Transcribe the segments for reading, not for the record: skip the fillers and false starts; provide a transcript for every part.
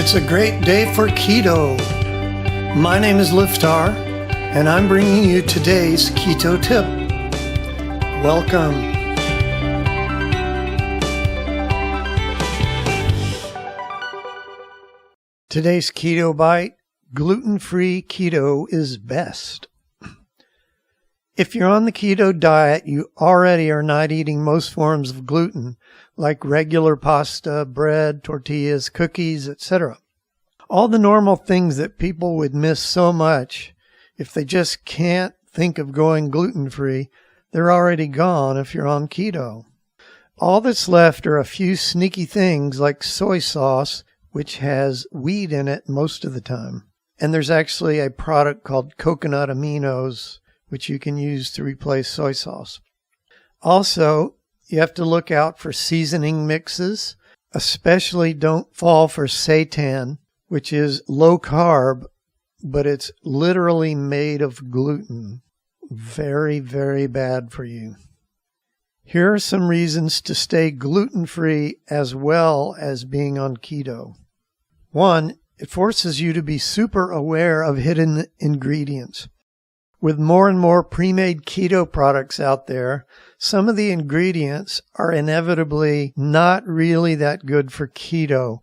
It's a great day for keto. My name is Liftar, and I'm bringing you today's keto tip. Welcome. Today's keto bite: gluten-free keto is best. If you're on the keto diet, you already are not eating most forms of gluten, like regular pasta, bread, tortillas, cookies, etc. All the normal things that people would miss so much if they just can't think of going gluten-free, they're already gone if you're on keto. All that's left are a few sneaky things like soy sauce, which has wheat in it most of the time. And there's actually a product called coconut aminos, which you can use to replace soy sauce. Also, you have to look out for seasoning mixes. Especially don't fall for seitan, which is low carb, but it's literally made of gluten. Very, very bad for you. Here are some reasons to stay gluten-free as well as being on keto. 1, it forces you to be super aware of hidden ingredients. With more and more premade keto products out there, some of the ingredients are inevitably not really that good for keto.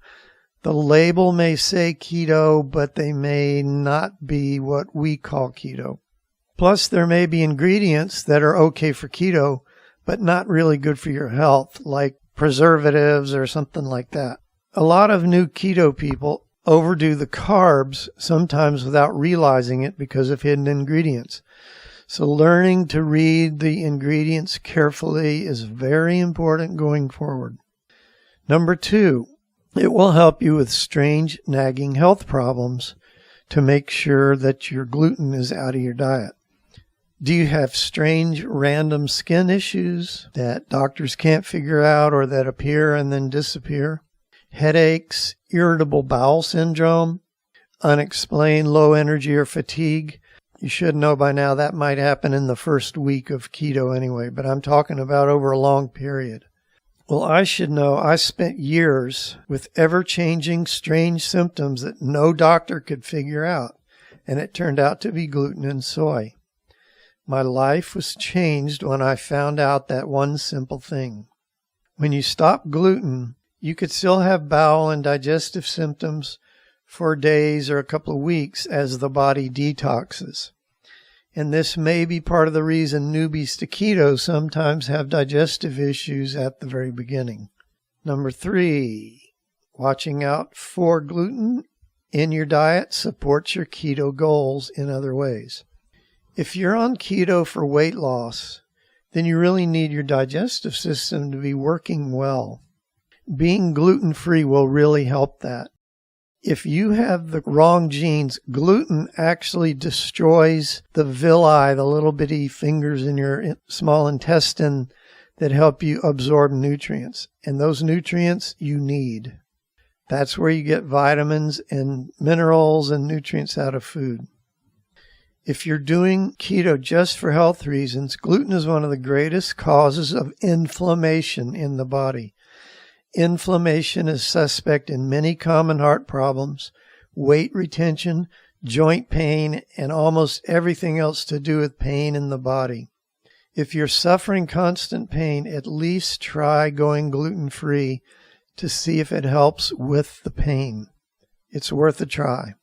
The label may say keto, but they may not be what we call keto. Plus, there may be ingredients that are okay for keto, but not really good for your health, like preservatives or something like that. A lot of new keto people overdo the carbs, sometimes without realizing it because of hidden ingredients. So learning to read the ingredients carefully is very important going forward. Number 2, it will help you with strange, nagging health problems to make sure that your gluten is out of your diet. Do you have strange, random skin issues that doctors can't figure out or that appear and then disappear? Headaches, irritable bowel syndrome, unexplained low energy or fatigue? You should know by now that might happen in the first week of keto anyway, but I'm talking about over a long period. Well, I should know I spent years with ever-changing strange symptoms that no doctor could figure out, and it turned out to be gluten and soy. My life was changed when I found out that one simple thing. When you stop gluten, you could still have bowel and digestive symptoms for days or a couple of weeks as the body detoxes. And this may be part of the reason newbies to keto sometimes have digestive issues at the very beginning. Number 3, watching out for gluten in your diet supports your keto goals in other ways. If you're on keto for weight loss, then you really need your digestive system to be working well. Being gluten-free will really help that. If you have the wrong genes, gluten actually destroys the villi, the little bitty fingers in your small intestine that help you absorb nutrients. And those nutrients you need. That's where you get vitamins and minerals and nutrients out of food. If you're doing keto just for health reasons, gluten is one of the greatest causes of inflammation in the body. Inflammation is suspect in many common heart problems, weight retention, joint pain, and almost everything else to do with pain in the body. If you're suffering constant pain, at least try going gluten-free to see if it helps with the pain. It's worth a try.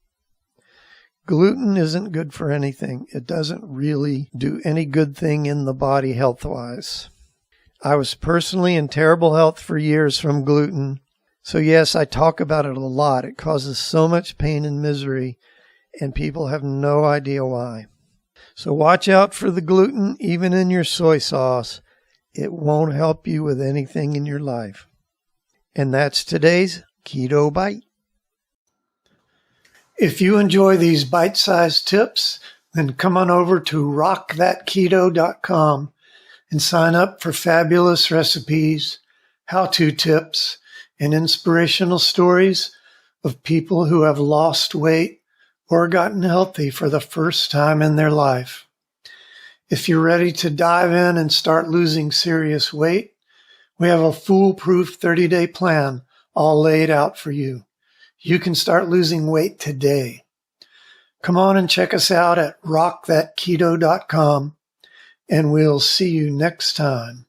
Gluten isn't good for anything. It doesn't really do any good thing in the body health-wise. I was personally in terrible health for years from gluten. So yes, I talk about it a lot. It causes so much pain and misery, and people have no idea why. So watch out for the gluten, even in your soy sauce. It won't help you with anything in your life. And that's today's Keto Bite. If you enjoy these bite-sized tips, then come on over to rockthatketo.com and sign up for fabulous recipes, how-to tips, and inspirational stories of people who have lost weight or gotten healthy for the first time in their life. If you're ready to dive in and start losing serious weight, we have a foolproof 30-day plan all laid out for you. You can start losing weight today. Come on and check us out at rockthatketo.com, and we'll see you next time.